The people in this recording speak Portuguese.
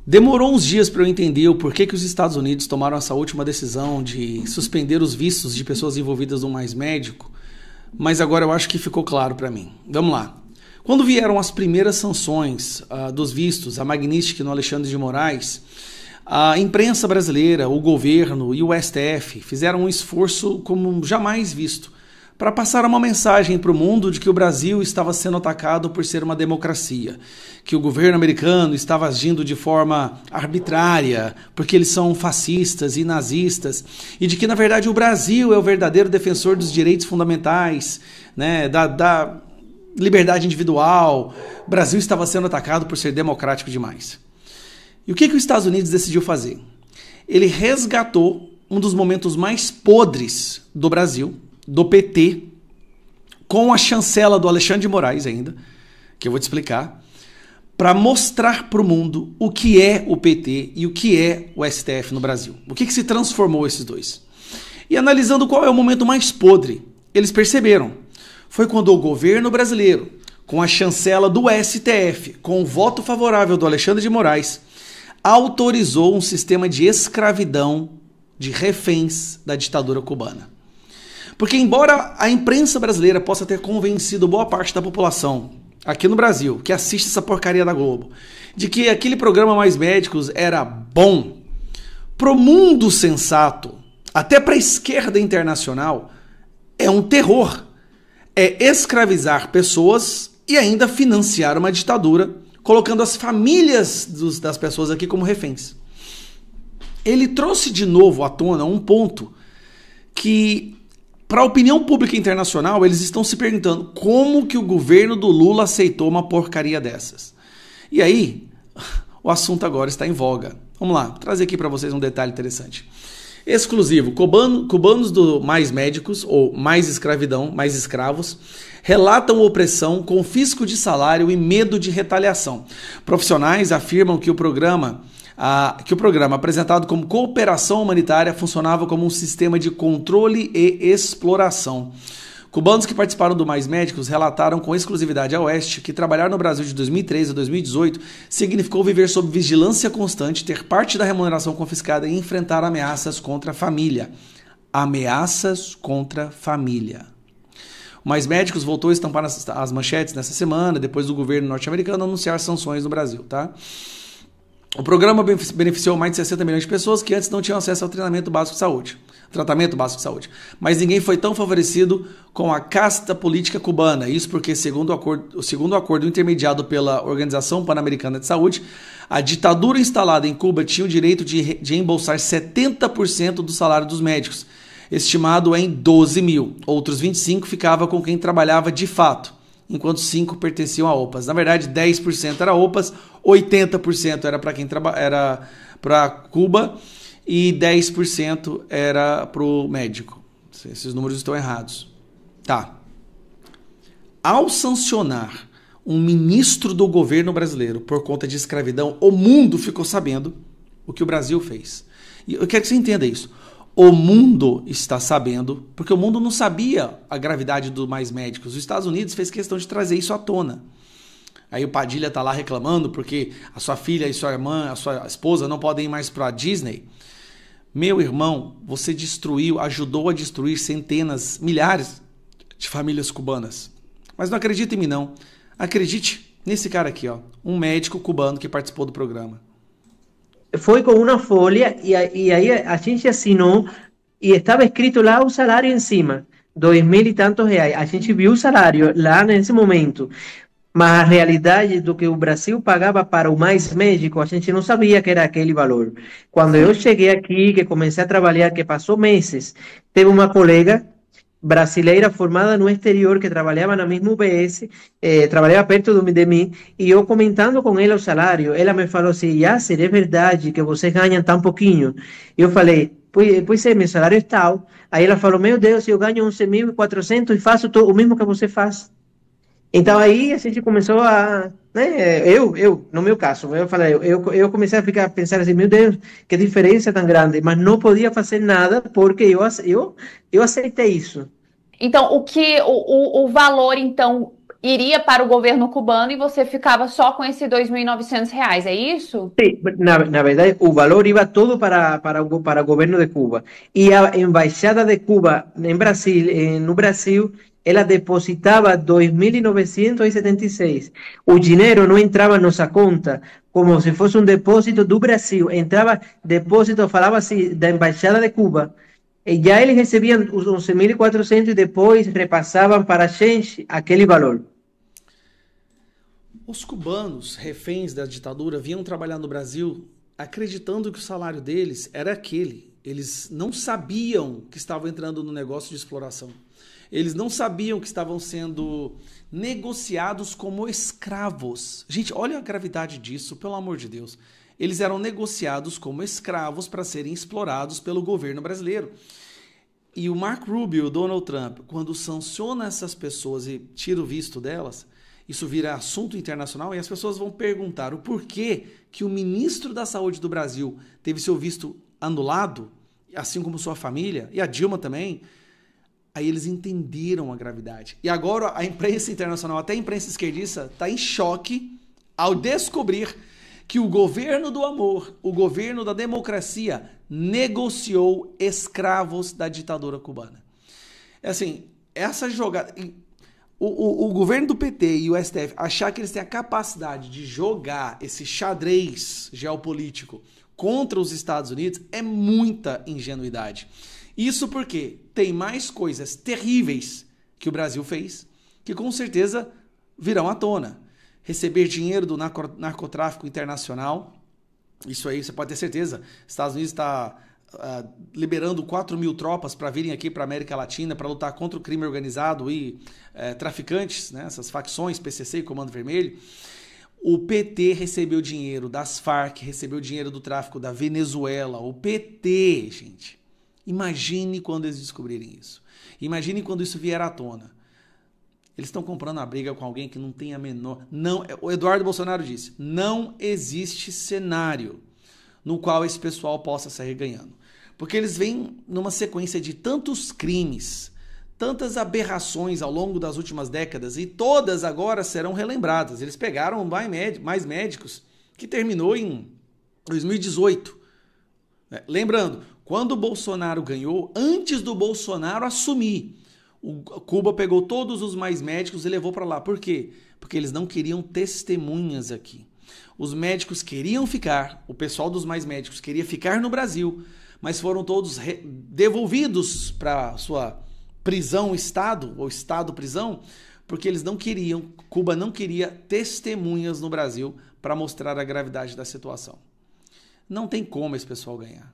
Demorou uns dias para eu entender o porquê que os Estados Unidos tomaram essa última decisão de suspender os vistos de pessoas envolvidas no Mais Médico, mas agora eu acho que ficou claro para mim. Vamos lá. Quando vieram as primeiras sanções dos vistos, a Magnitsky no Alexandre de Moraes, a imprensa brasileira, o governo e o STF fizeram um esforço como jamais visto para passar uma mensagem para o mundo de que o Brasil estava sendo atacado por ser uma democracia, que o governo americano estava agindo de forma arbitrária, porque eles são fascistas e nazistas, e de que, na verdade, o Brasil é o verdadeiro defensor dos direitos fundamentais, né, da liberdade individual. O Brasil estava sendo atacado por ser democrático demais. E o que os Estados Unidos decidiu fazer? Ele resgatou um dos momentos mais podres do Brasil, do PT, com a chancela do Alexandre de Moraes ainda, que eu vou te explicar, para mostrar para o mundo o que é o PT e o que é o STF no Brasil. O que se transformou esses dois. E analisando qual é o momento mais podre, eles perceberam. Foi quando o governo brasileiro, com a chancela do STF, com o voto favorável do Alexandre de Moraes, autorizou um sistema de escravidão de reféns da ditadura cubana. Porque embora a imprensa brasileira possa ter convencido boa parte da população aqui no Brasil, que assiste essa porcaria da Globo, de que aquele programa Mais Médicos era bom, pro mundo sensato, até para a esquerda internacional, é um terror. É escravizar pessoas e ainda financiar uma ditadura, colocando as famílias das pessoas aqui como reféns. Ele trouxe de novo à tona um ponto que, para a opinião pública internacional, eles estão se perguntando como que o governo do Lula aceitou uma porcaria dessas. E aí, o assunto agora está em voga. Vamos lá, vou trazer aqui para vocês um detalhe interessante. Exclusivo, cubanos do Mais Médicos, ou Mais Escravidão, Mais Escravos, relatam opressão, confisco de salário e medo de retaliação. Profissionais afirmam que o programa, apresentado como cooperação humanitária, funcionava como um sistema de controle e exploração. Cubanos que participaram do Mais Médicos relataram com exclusividade ao Oeste que trabalhar no Brasil de 2013 a 2018 significou viver sob vigilância constante, ter parte da remuneração confiscada e enfrentar ameaças contra a família. Ameaças contra a família. O Mais Médicos voltou a estampar as manchetes nessa semana, depois do governo norte-americano anunciar sanções no Brasil, tá? O programa beneficiou mais de 60 milhões de pessoas que antes não tinham acesso ao tratamento básico de saúde. Mas ninguém foi tão favorecido com a casta política cubana. Isso porque, segundo o acordo intermediado pela Organização Pan-Americana de Saúde, a ditadura instalada em Cuba tinha o direito de embolsar 70% do salário dos médicos, estimado em 12 mil. Outros 25 ficava com quem trabalhava de fato, enquanto 5% pertenciam a OPAs. Na verdade, 10% era OPAs, 80% era para era para Cuba e 10% era para o médico. Esses números estão errados. Tá. Ao sancionar um ministro do governo brasileiro por conta de escravidão, o mundo ficou sabendo o que o Brasil fez. E eu quero que você entenda isso. O mundo está sabendo, porque o mundo não sabia a gravidade do Mais Médicos. Os Estados Unidos fez questão de trazer isso à tona. Aí o Padilha está lá reclamando porque a sua filha e sua irmã, a sua esposa não podem ir mais para a Disney. Meu irmão, você ajudou a destruir centenas, milhares de famílias cubanas. Mas não acredita em mim, não. Acredite nesse cara aqui, ó, um médico cubano que participou do programa. Foi com uma folha e aí a gente assinou e estava escrito lá o salário em cima, 2.000 e tantos reais. A gente viu o salário lá nesse momento, mas a realidade do que o Brasil pagava para o Mais Médico, a gente não sabia que era aquele valor. Quando eu cheguei aqui, que comecei a trabalhar, que passou meses, teve uma colega brasileira formada no exterior que trabalhava na mesma UBS, trabalhava perto de mim, e eu comentando com ela o salário, ela me falou assim: Yasser, é verdade que vocês ganham tão pouquinho? Eu falei: pois é, meu salário é tal. Aí ela falou: meu Deus, eu ganho 11.400 e faço o mesmo que você faz. Então aí a gente começou a, né, no meu caso, eu comecei a pensar assim: meu Deus, que diferença tão grande, mas não podia fazer nada porque eu aceitei isso. Então, o valor, então, iria para o governo cubano e você ficava só com esse R$ 2.900, é isso? Sí, na verdad, el valor iba todo para el gobierno de Cuba. Y a Embajada de Cuba en Brasil, no Brasil, ela depositava 2.976. O dinheiro não entrava na nossa conta como se fosse um depósito do Brasil. Entrava depósito, falava assim, da Embaixada de Cuba. E já eles recebiam os 11.400 e depois repassavam para a gente aquele valor. Os cubanos, reféns da ditadura, vinham trabalhar no Brasil acreditando que o salário deles era aquele. Eles não sabiam que estavam entrando no negócio de exploração. Eles não sabiam que estavam sendo negociados como escravos. Gente, olha a gravidade disso, pelo amor de Deus. Eles eram negociados como escravos para serem explorados pelo governo brasileiro. E o Marco Rubio, o Donald Trump, quando sanciona essas pessoas e tira o visto delas, isso vira assunto internacional e as pessoas vão perguntar o porquê que o ministro da Saúde do Brasil teve seu visto anulado, assim como sua família, e a Dilma também. Aí eles entenderam a gravidade. E agora a imprensa internacional, até a imprensa esquerdista, está em choque ao descobrir que o governo do amor, o governo da democracia, negociou escravos da ditadura cubana. É assim, essa jogada... O governo do PT e o STF achar que eles têm a capacidade de jogar esse xadrez geopolítico contra os Estados Unidos é muita ingenuidade. Isso porque tem mais coisas terríveis que o Brasil fez que com certeza virão à tona. Receber dinheiro do narcotráfico internacional, isso aí você pode ter certeza. Estados Unidos está liberando 4.000 tropas para virem aqui para a América Latina para lutar contra o crime organizado e traficantes, né, essas facções, PCC e Comando Vermelho. O PT recebeu dinheiro das Farc, recebeu dinheiro do tráfico da Venezuela. O PT, gente. Imagine quando eles descobrirem isso. Imagine quando isso vier à tona. Eles estão comprando a briga com alguém que não tem a menor... Não, o Eduardo Bolsonaro disse, não existe cenário no qual esse pessoal possa sair ganhando. Porque eles vêm numa sequência de tantos crimes, tantas aberrações ao longo das últimas décadas, e todas agora serão relembradas. Eles pegaram mais médicos, que terminou em 2018. Lembrando, quando o Bolsonaro ganhou, antes do Bolsonaro assumir, Cuba pegou todos os mais médicos e levou para lá. Por quê? Porque eles não queriam testemunhas aqui. Os médicos queriam ficar, o pessoal dos mais médicos queria ficar no Brasil, mas foram todos devolvidos para sua prisão-estado, ou estado-prisão, porque eles não queriam, Cuba não queria testemunhas no Brasil para mostrar a gravidade da situação. Não tem como esse pessoal ganhar.